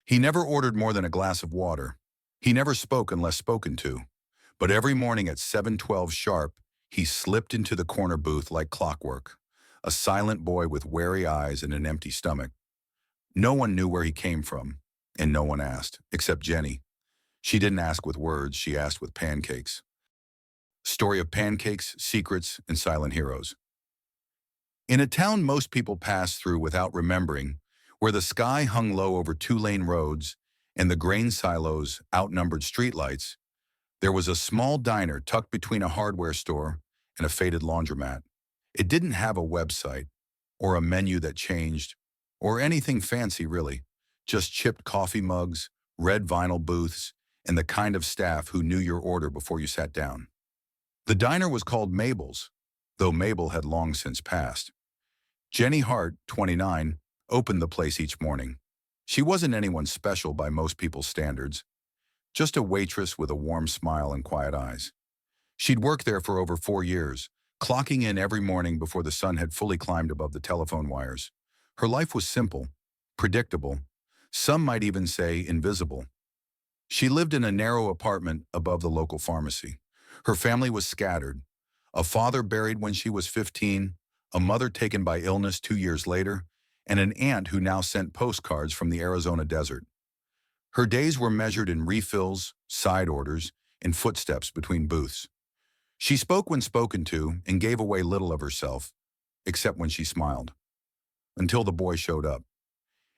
He never ordered more than a glass of water. He never spoke unless spoken to. But every morning at 7:12 sharp, he slipped into the corner booth like clockwork, a silent boy with wary eyes and an empty stomach. No one knew where he came from, and no one asked, except Jenny. She didn't ask with words, she asked with pancakes. Story of pancakes, secrets, and silent heroes. In a town most people pass through without remembering, where the sky hung low over two-lane roads and the grain silos outnumbered streetlights, there was a small diner tucked between a hardware store and a faded laundromat. It didn't have a website, or a menu that changed, or anything fancy really, just chipped coffee mugs, red vinyl booths, and the kind of staff who knew your order before you sat down. The diner was called Mabel's, though Mabel had long since passed. Jenny Hart, 29, opened the place each morning. She wasn't anyone special by most people's standards, just a waitress with a warm smile and quiet eyes. She'd worked there for over 4 years, clocking in every morning before the sun had fully climbed above the telephone wires. Her life was simple, predictable, some might even say invisible. She lived in a narrow apartment above the local pharmacy. Her family was scattered. A father buried when she was 15, a mother taken by illness 2 years later, and an aunt who now sent postcards from the Arizona desert. Her days were measured in refills, side orders, and footsteps between booths. She spoke when spoken to and gave away little of herself, except when she smiled. Until the boy showed up.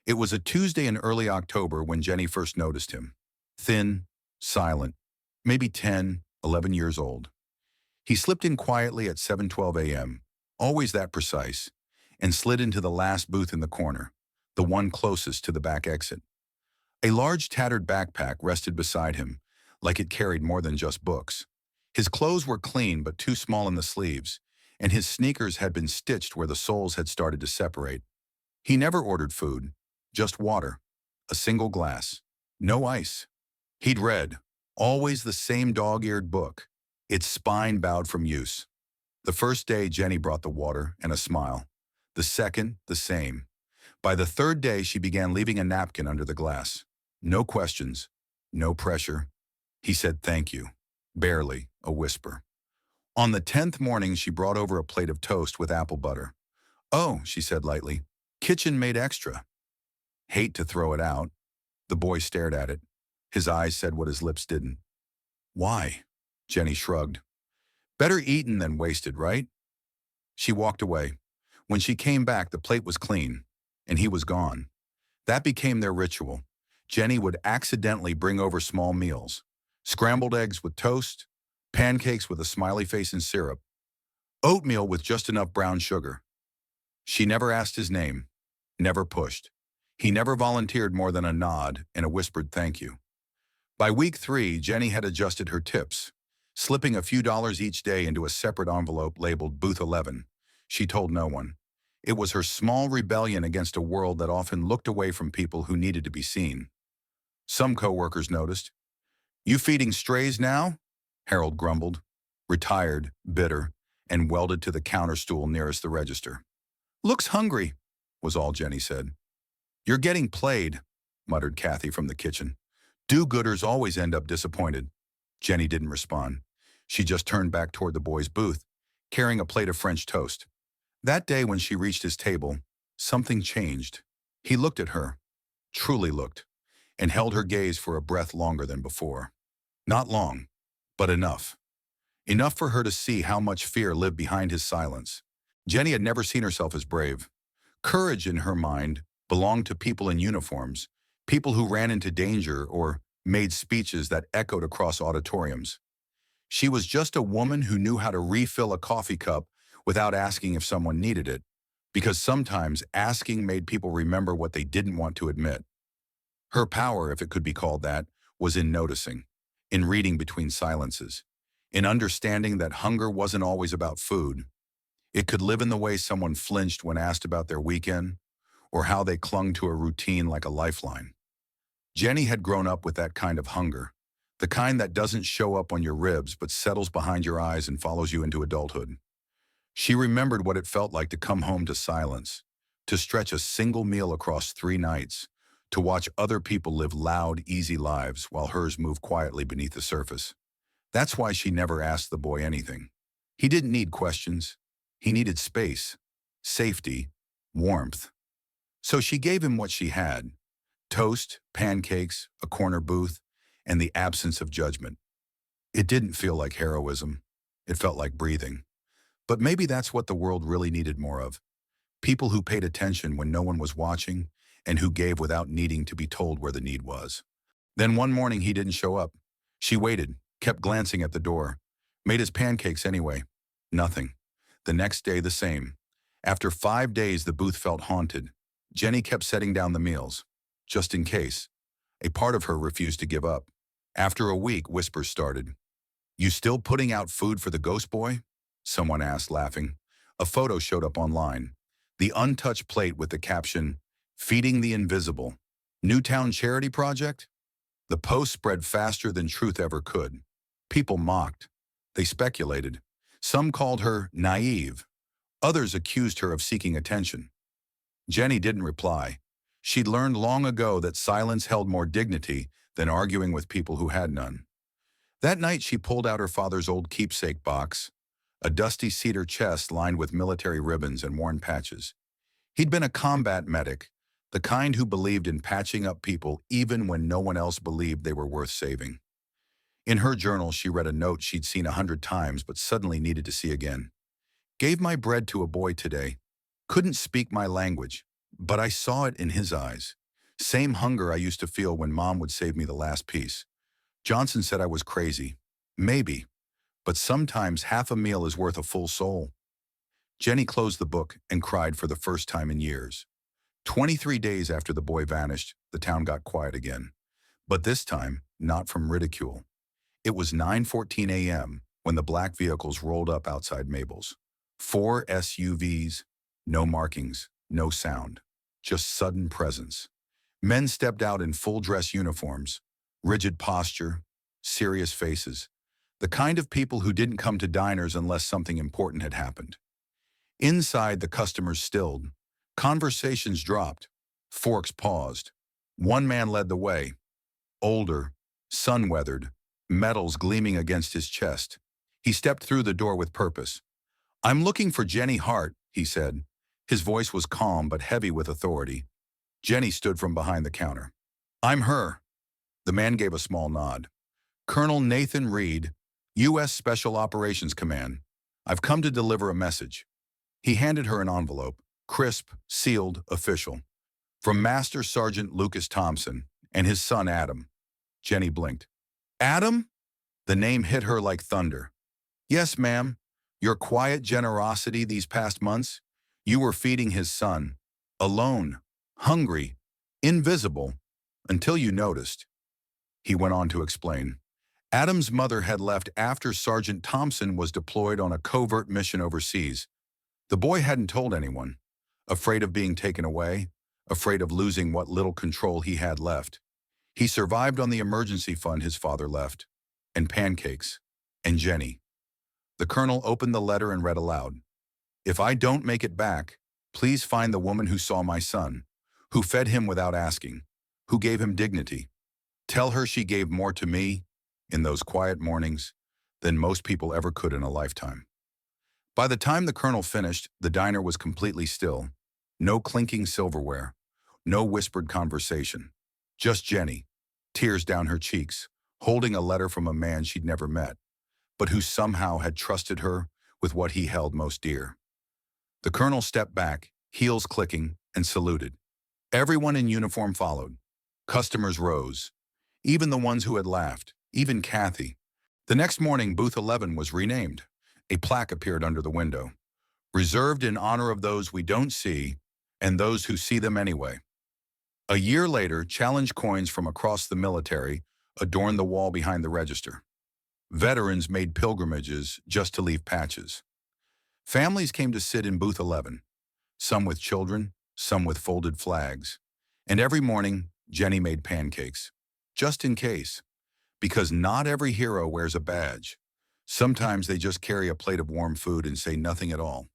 It was a Tuesday in early October when Jenny first noticed him. Thin, silent, maybe 10, 11 years old. He slipped in quietly at 7:12 a.m., always that precise, and slid into the last booth in the corner, the one closest to the back exit. A large tattered backpack rested beside him, like it carried more than just books. His clothes were clean but too small in the sleeves, and his sneakers had been stitched where the soles had started to separate. He never ordered food, just water, a single glass, no ice. He'd read, always the same dog-eared book, its spine bowed from use. The first day, Jenny brought the water and a smile. The second, the same. By the third day, she began leaving a napkin under the glass. No questions, no pressure. He said thank you, barely, a whisper. On the 10th morning, she brought over a plate of toast with apple butter. Oh, she said lightly, kitchen made extra. Hate to throw it out. The boy stared at it. His eyes said what his lips didn't. Why? Jenny shrugged. Better eaten than wasted, right? She walked away. When she came back, the plate was clean, and he was gone. That became their ritual. Jenny would accidentally bring over small meals. Scrambled eggs with toast, pancakes with a smiley face and syrup, oatmeal with just enough brown sugar. She never asked his name, never pushed. He never volunteered more than a nod and a whispered thank you. By week 3, Jenny had adjusted her tips, slipping a few dollars each day into a separate envelope labeled Booth 11. She told no one. It was her small rebellion against a world that often looked away from people who needed to be seen. Some coworkers noticed. You feeding strays now? Harold grumbled, retired, bitter, and welded to the counter stool nearest the register. Looks hungry, was all Jenny said. You're getting played, muttered Kathy from the kitchen. Do-gooders always end up disappointed. Jenny didn't respond. She just turned back toward the boy's booth, carrying a plate of French toast. That day when she reached his table, something changed. He looked at her, truly looked, and held her gaze for a breath longer than before. Not long, but enough. Enough for her to see how much fear lived behind his silence. Jenny had never seen herself as brave. Courage, in her mind, belonged to people in uniforms, people who ran into danger or made speeches that echoed across auditoriums. She was just a woman who knew how to refill a coffee cup without asking if someone needed it, because sometimes asking made people remember what they didn't want to admit. Her power, if it could be called that, was in noticing, in reading between silences, in understanding that hunger wasn't always about food. It could live in the way someone flinched when asked about their weekend, or how they clung to a routine like a lifeline. Jenny had grown up with that kind of hunger, the kind that doesn't show up on your ribs but settles behind your eyes and follows you into adulthood. She remembered what it felt like to come home to silence, to stretch a single meal across 3 nights, to watch other people live loud, easy lives while hers moved quietly beneath the surface. That's why she never asked the boy anything. He didn't need questions. He needed space, safety, warmth. So she gave him what she had: toast, pancakes, a corner booth, and the absence of judgment. It didn't feel like heroism. It felt like breathing. But maybe that's what the world really needed more of. People who paid attention when no one was watching and who gave without needing to be told where the need was. Then one morning he didn't show up. She waited, kept glancing at the door, made his pancakes anyway. Nothing. The next day the same. After 5 days the booth felt haunted. Jenny kept setting down the meals, just in case. A part of her refused to give up. After a week, whispers started. "You still putting out food for the ghost boy?" Someone asked, laughing. A photo showed up online. The untouched plate with the caption, "Feeding the Invisible. Newtown Charity Project?" The post spread faster than truth ever could. People mocked. They speculated. Some called her naive. Others accused her of seeking attention. Jenny didn't reply. She'd learned long ago that silence held more dignity than arguing with people who had none. That night she pulled out her father's old keepsake box, a dusty cedar chest lined with military ribbons and worn patches. He'd been a combat medic, the kind who believed in patching up people even when no one else believed they were worth saving. In her journal, she read a note she'd seen 100 times but suddenly needed to see again. "Gave my bread to a boy today. Couldn't speak my language, but I saw it in his eyes. Same hunger I used to feel when Mom would save me the last piece. Johnson said I was crazy. Maybe. But sometimes half a meal is worth a full soul." Jenny closed the book and cried for the first time in years. 23 days after the boy vanished, the town got quiet again. But this time, not from ridicule. It was 9:14 a.m. when the black vehicles rolled up outside Mabel's. 4 SUVs, no markings, no sound, just sudden presence. Men stepped out in full dress uniforms, rigid posture, serious faces, the kind of people who didn't come to diners unless something important had happened. Inside, the customers stilled. Conversations dropped. Forks paused. One man led the way. Older, sun-weathered, metals gleaming against his chest. He stepped through the door with purpose. "I'm looking for Jenny Hart," he said. His voice was calm but heavy with authority. Jenny stood from behind the counter. "I'm her." The man gave a small nod. "Colonel Nathan Reed, U.S. Special Operations Command. I've come to deliver a message." He handed her an envelope, crisp, sealed, official. "From Master Sergeant Lucas Thompson and his son Adam." Jenny blinked. "Adam?" The name hit her like thunder. "Yes, ma'am. Your quiet generosity these past months. You were feeding his son. Alone, hungry, invisible, until you noticed." He went on to explain. Adam's mother had left after Sergeant Thompson was deployed on a covert mission overseas. The boy hadn't told anyone, afraid of being taken away, afraid of losing what little control he had left. He survived on the emergency fund his father left, and pancakes, and Jenny. The colonel opened the letter and read aloud. "If I don't make it back, please find the woman who saw my son, who fed him without asking, who gave him dignity. Tell her she gave more to me, in those quiet mornings, than most people ever could in a lifetime." By the time the colonel finished, the diner was completely still. No clinking silverware, no whispered conversation. Just Jenny, tears down her cheeks, holding a letter from a man she'd never met, but who somehow had trusted her with what he held most dear. The colonel stepped back, heels clicking, and saluted. Everyone in uniform followed. Customers rose, even the ones who had laughed, even Kathy. The next morning, Booth 11 was renamed. A plaque appeared under the window. "Reserved in honor of those we don't see and those who see them anyway." A year later, challenge coins from across the military adorned the wall behind the register. Veterans made pilgrimages just to leave patches. Families came to sit in Booth 11, some with children, some with folded flags. And every morning, Jenny made pancakes, just in case. Because not every hero wears a badge. Sometimes they just carry a plate of warm food and say nothing at all.